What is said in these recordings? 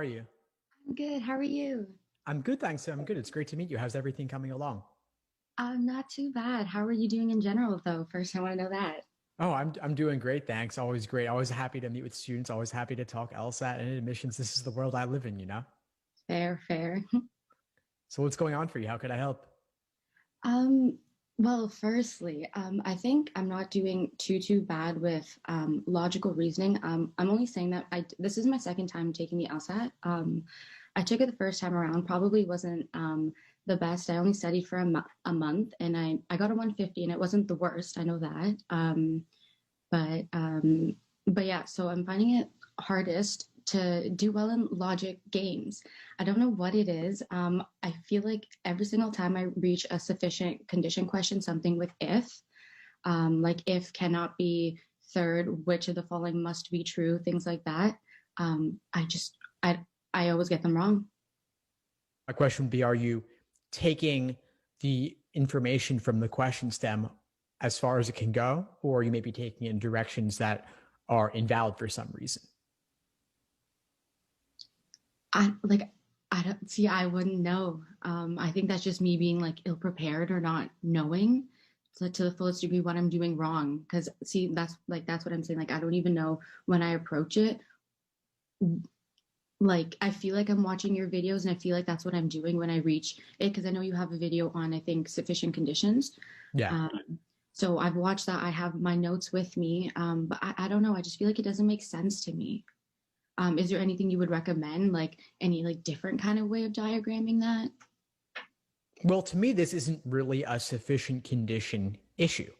you? I'm good. How are you? I'm good, thanks. I'm good. It's great to meet you. How's everything coming along? Not too bad. How are you doing in general, though? First, I want to know that. Oh, I'm doing great, thanks. Always great. Always happy to meet with students. Always happy to talk LSAT and admissions. This is the world I live in, you know? Fair, fair. So what's going on for you? How could I help? Um, well, firstly, I think I'm not doing too bad with logical reasoning. I'm only saying that this is my second time taking the LSAT. I took it the first time around, probably wasn't the best. I only studied for a month, and I got a 150, and it wasn't the worst. I know that. But but yeah, so I'm finding it hardest to do well in logic games. I don't know what it is. I feel like every single time I reach a sufficient condition question, something with if, like if cannot be third, which of the following must be true, things like that. I just I always get them wrong. My question would be, are you taking the information from the question stem as far as it can go, or are you maybe taking it in directions that are invalid for some reason? I like I don't see. I wouldn't know. I think that's just me being like ill prepared or not knowing to the fullest degree what I'm doing wrong. Because see, that's what I'm saying. Like I don't even know when I approach it. Like I feel like I'm watching your videos, and I feel like that's what I'm doing when I reach it. Because I know you have a video on I think sufficient conditions. Yeah. So I've watched that. I have my notes with me, but I don't know. I just feel like it doesn't make sense to me. Is there anything you would recommend, like any like different kind of way of diagramming that? Well, to me, this isn't really a sufficient condition issue.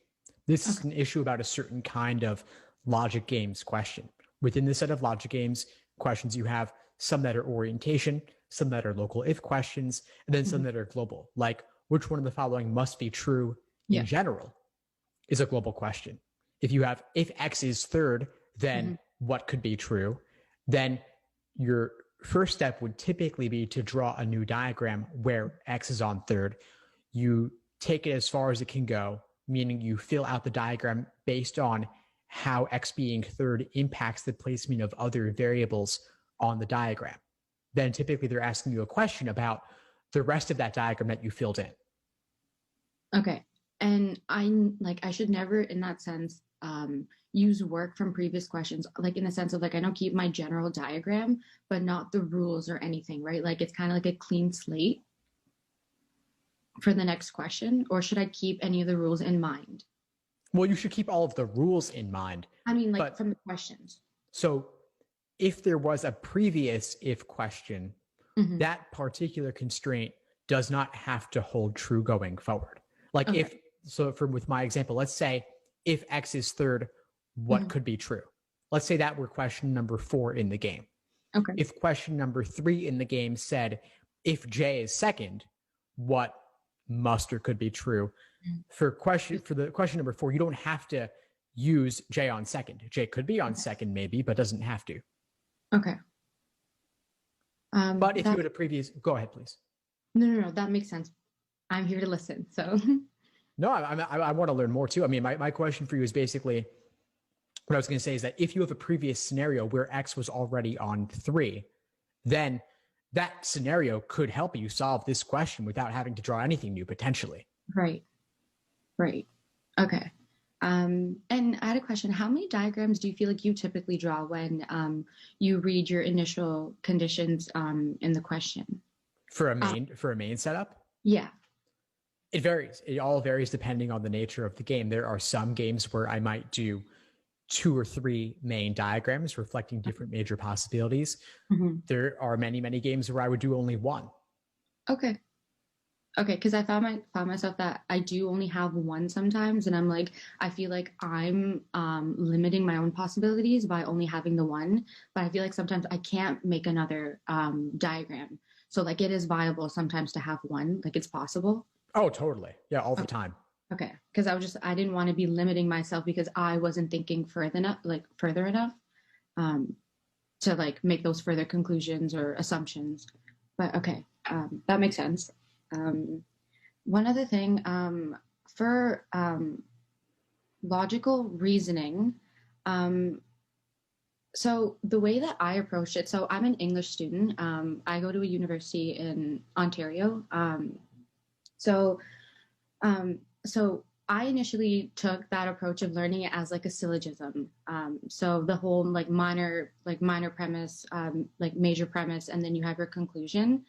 This is Okay. an issue about a certain kind of logic games question. Within the set of logic games questions, you have some that are orientation, some that are local if questions, and then some Mhm. that are global. Like, which one of the following must be true in Yeah. general is a global question. If you have, if X is third, then Hmm. what could be true? Then your first step would typically be to draw a new diagram where X is on third. You take it as far as it can go, meaning you fill out the diagram based on how X being third impacts the placement of other variables on the diagram. Then typically they're asking you a question about the rest of that diagram that you filled in. Okay. And I should never, in that sense, use work from previous questions, like in the sense of like I don't keep my general diagram, but not the rules or anything, right? Like it's kind of like a clean slate for the next question, or should I keep any of the rules in mind? Well, you should keep all of the rules in mind, I mean, like but from the questions. so if there was a previous if question, Hmm. that particular constraint does not have to hold true going forward. Like Okay. if so from with my example, let's say if X is third, what Hmm. could be true? Let's say that were question number 4 in the game. Okay. If question number 3 in the game said if J is second, what must or could be true? For the question number 4, you don't have to use J on second. J could be on second maybe, but doesn't have to. Okay. But if you That had a previous, go ahead, please. no, that makes sense. I'm here to listen. So, No, I want to learn more too. I mean, my question for you is basically what I was going to say is that if you have a previous scenario where X was already on 3, then that scenario could help you solve this question without having to draw anything new potentially. right, right. Okay. And I had a question. How many diagrams do you feel like you typically draw when you read your initial conditions in the question? Uh, For a main setup, yeah. it varies. It all varies depending on the nature of the game. There are some games where I might do 2 or 3 main diagrams reflecting different major possibilities. Hmm. There are many games where I would do only one. Okay. Okay. Because I found myself that I do only have one sometimes, and I'm like, I feel like I'm limiting my own possibilities by only having the one. But I feel like sometimes I can't make another diagram. So like it is viable sometimes to have one. Like it's possible. Oh, totally. Yeah, all the Okay. time. Okay. Because I didn't want to be limiting myself because I wasn't thinking further enough um, to like make those further conclusions or assumptions. But okay, that makes sense. Um, One other thing for logical reasoning, um, So the way that I approach it, so I'm an English student. I go to a university in Ontario. So so I initially took that approach of learning it as like a syllogism. So the whole like minor premise, like major premise, and then you have your conclusion.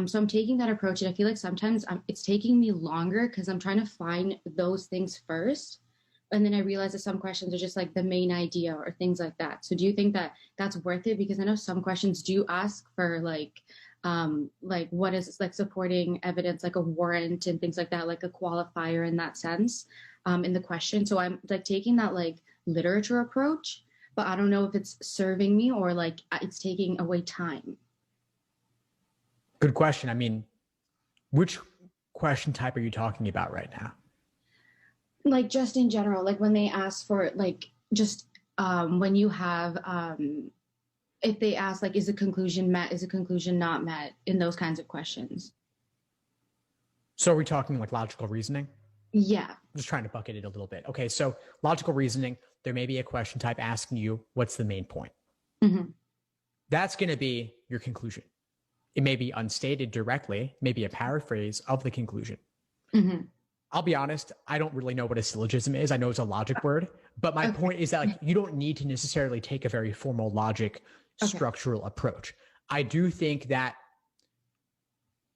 So I'm taking that approach, and I feel like sometimes it's taking me longer because I'm trying to find those things first, and then I realize that some questions are just like the main idea or things like that. So do you think that that's worth it? Because I know some questions do ask for like what is like supporting evidence, like a warrant and things like that, like a qualifier in that sense, in the question. So I'm like taking that like literature approach, but I don't know if it's serving me or like it's taking away time. Good question. I mean, which question type are you talking about right now? Like just in general, like when they ask for like just when you have if they ask like is a conclusion met, is a conclusion not met, in those kinds of questions. So are we talking like logical reasoning? Yeah. I'm just trying to bucket it a little bit. Okay, so logical reasoning, there may be a question type asking you, what's the main point? Hmm. That's going to be your conclusion. It may be unstated directly, maybe a paraphrase of the conclusion. Hmm. I'll be honest, I don't really know what a syllogism is. I know it's a logic word, but my Okay. point is that like you don't need to necessarily take a very formal logic Okay. structural approach. I do think that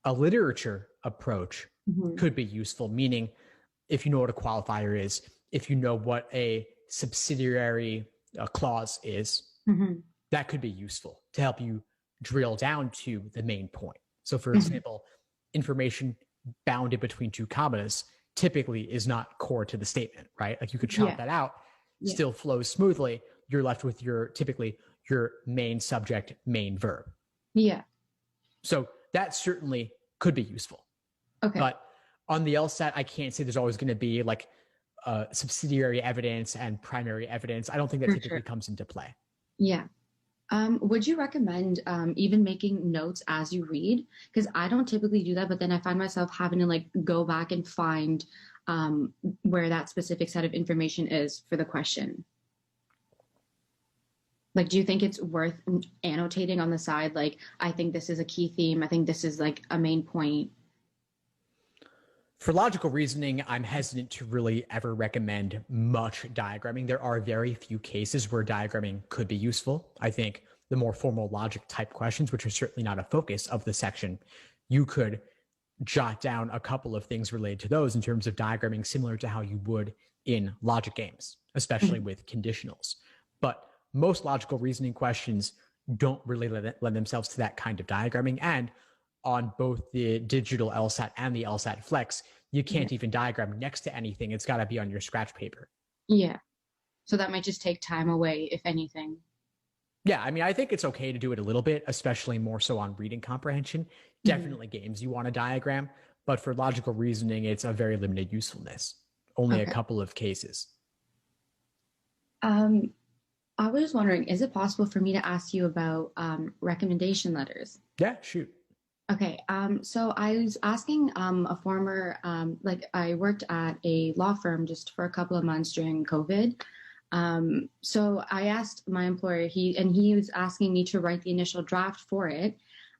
a literature approach Hmm. could be useful, meaning if you know what a qualifier is, if you know what a subsidiary clause is, Hmm. that could be useful to help you drill down to the main point. So, for Hmm. example, information bounded between two commas typically is not core to the statement, right? Like you could chop Yeah. that out, Yeah. still flows smoothly. You're left with your typically your main subject, main verb. Yeah. So that certainly could be useful. Okay. But on the LSAT, I can't say there's always going to be like subsidiary evidence and primary evidence. I don't think that For typically sure. comes into play. Yeah. Would you recommend even making notes as you read? Because I don't typically do that, but then I find myself having to like go back and find where that specific set of information is for the question. Like, do you think it's worth annotating on the side? Like, I think this is a key theme. I think this is like a main point. For logical reasoning, I'm hesitant to really ever recommend much diagramming. There are very few cases where diagramming could be useful. I think the more formal logic type questions, which are certainly not a focus of the section, you could jot down a couple of things related to those in terms of diagramming, similar to how you would in logic games, especially Mhm. with conditionals. But most logical reasoning questions don't really lend themselves to that kind of diagramming. And on both the digital LSAT and the LSAT Flex, you Yeah. can't even diagram next to anything. It's got to be on your scratch paper. Yeah. So that might just take time away, if anything. Yeah, I mean, I think it's okay to do it a little bit, especially more so on reading comprehension. Hmm. Definitely games you want to diagram, but for logical reasoning, it's a very limited usefulness. Only a Okay. couple of cases. Um, I was wondering, is it possible for me to ask you about recommendation letters? Yeah, shoot. Okay, so I was asking a former, like I worked at a law firm just for a couple of months during COVID. So I asked my employer, he was asking me to write the initial draft for it.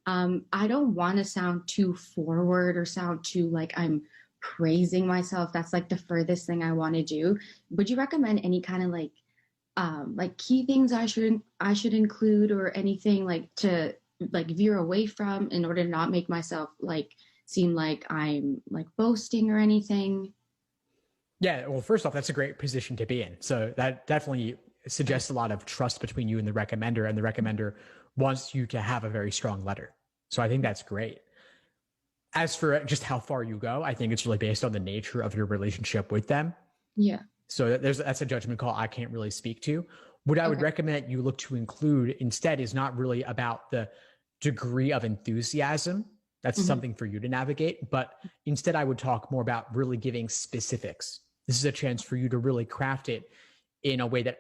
I don't want to sound too forward or sound too like I'm praising myself. That's like the furthest thing I want to do. Would you recommend any kind of like key things I should include or anything like to like veer away from in order to not make myself like seem like I'm like boasting or anything? Yeah, well, first off, that's a great position to be in. So that definitely suggests a lot of trust between you and the recommender wants you to have a very strong letter. So I think that's great. As for just how far you go, I think it's really based on the nature of your relationship with them. Yeah. So that's a judgment call I can't really speak to. What I would Okay. recommend you look to include instead is not really about the degree of enthusiasm. That's Hmm. something for you to navigate. But instead, I would talk more about really giving specifics. This is a chance for you to really craft it in a way that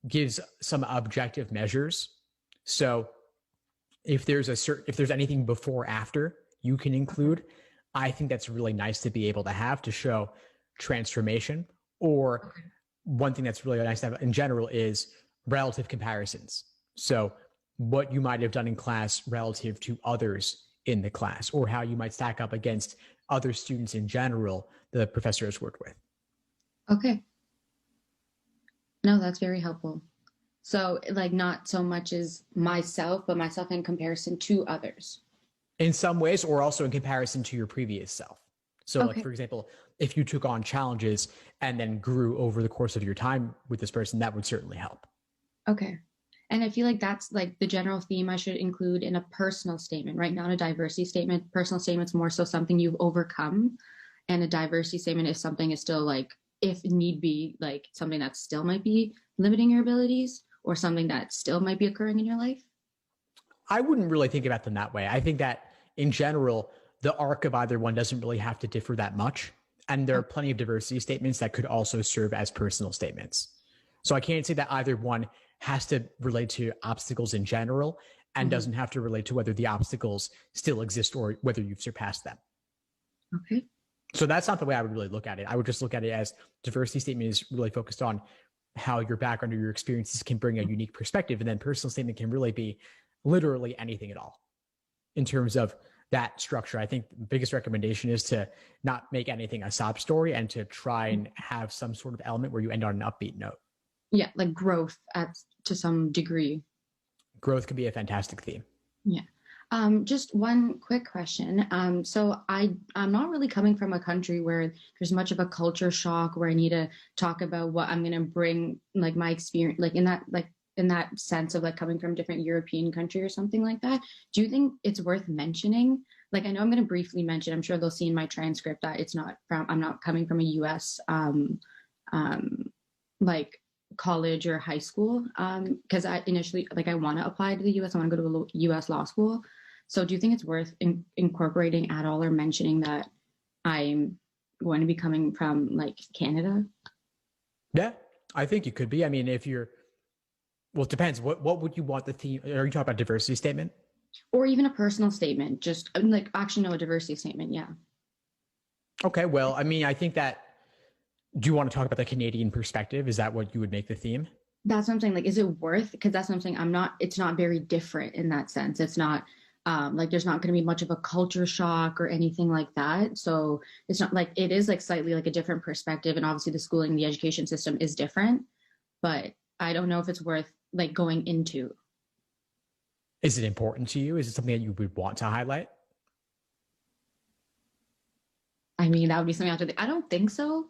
gives some objective measures. So if there's anything before after you can Okay. include, I think that's really nice to be able to have to show transformation. Or Okay. one thing that's really nice to have in general is relative comparisons. So what you might have done in class relative to others in the class, or how you might stack up against other students in general the professor has worked with. Okay. No, that's very helpful. So, like, not so much as myself, but myself in comparison to others. In some ways, or also in comparison to your previous self. So, like, Okay. for example, if you took on challenges and then grew over the course of your time with this person, that would certainly help. Okay. And I feel like that's like the general theme I should include in a personal statement, right? Not a diversity statement. Personal statement's more so something you've overcome. And a diversity statement is something is still like, if need be, like something that still might be limiting your abilities or something that still might be occurring in your life. I wouldn't really think about them that way. I think that in general, the arc of either one doesn't really have to differ that much. And there are plenty of diversity statements that could also serve as personal statements. So I can't say that either one has to relate to obstacles in general and doesn't have to relate to whether the obstacles still exist or whether you've surpassed them. Okay. So that's not the way I would really look at it. I would just look at it as diversity statement is really focused on how your background or your experiences can bring a unique perspective. And then personal statement can really be literally anything at all in terms of that structure. I think the biggest recommendation is to not make anything a sob story and to try and have some sort of element where you end on an upbeat note. Yeah, like growth to some degree. Growth can be a fantastic theme. Yeah. Just one quick question. So I'm not really coming from a country where there's much of a culture shock where I need to talk about what I'm going to bring, like my experience, like in that sense of like coming from a different European country or something like that. Do you think it's worth mentioning? Like, I know I'm going to briefly mention, I'm sure they'll see in my transcript that I'm not coming from a US, like college or high school. Cause I initially, like, I want to apply to the US. I want to go to a US law school. So do you think it's worth incorporating at all or mentioning that I'm going to be coming from like Canada? Yeah, I think you could be. I mean, well, it depends. What would you want the theme? Are you talking about diversity statement? Or even a personal statement, just like actually no, a diversity statement. Yeah. Okay. Well, I mean, I think that, do you want to talk about the Canadian perspective? Is that what you would make the theme? That's what I'm saying. Like, is it worth? Because that's what I'm saying. It's not very different in that sense. It's not like there's not going to be much of a culture shock or anything like that. So it's not like it is like slightly like a different perspective. And obviously the schooling, the education system is different, but I don't know if it's worth like going into. Is it important to you? Is it something that you would want to highlight? I mean, that would be something I have to think. I don't think so.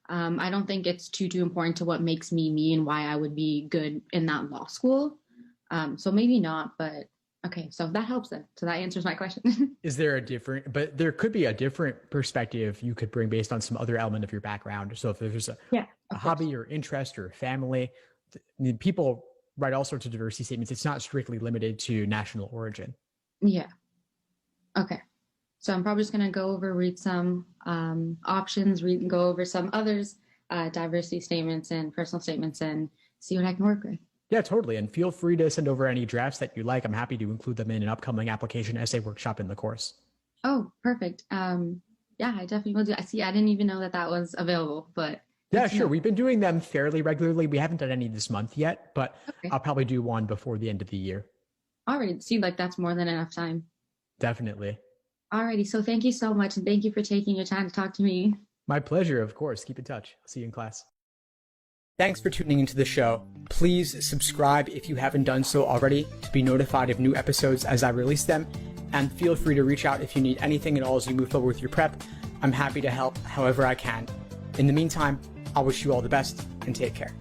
I don't think it's too important to what makes me me and why I would be good in that law school. So maybe not, but okay. So that helps then. So that answers my question. Is there but there could be a different perspective you could bring based on some other element of your background. So if there's a hobby or interest or family, people write all sorts of diversity statements. It's not strictly limited to national origin. Yeah. Okay. So I'm probably just going to read some options, go over some others, diversity statements and personal statements and see what I can work with. Yeah, totally. And feel free to send over any drafts that you like. I'm happy to include them in an upcoming application essay workshop in the course. Oh, perfect. Yeah, I definitely will do. I didn't even know that was available, but. Yeah, sure. We've been doing them fairly regularly. We haven't done any this month yet, but okay. I'll probably do one before the end of the year. All right. See, like that's more than enough time. Definitely. Alrighty, so thank you so much, and thank you for taking your time to talk to me. My pleasure, of course. Keep in touch. I'll see you in class. Thanks for tuning into the show. Please subscribe if you haven't done so already to be notified of new episodes as I release them, and feel free to reach out if you need anything at all as you move forward with your prep. I'm happy to help however I can. In the meantime, I'll wish you all the best and take care.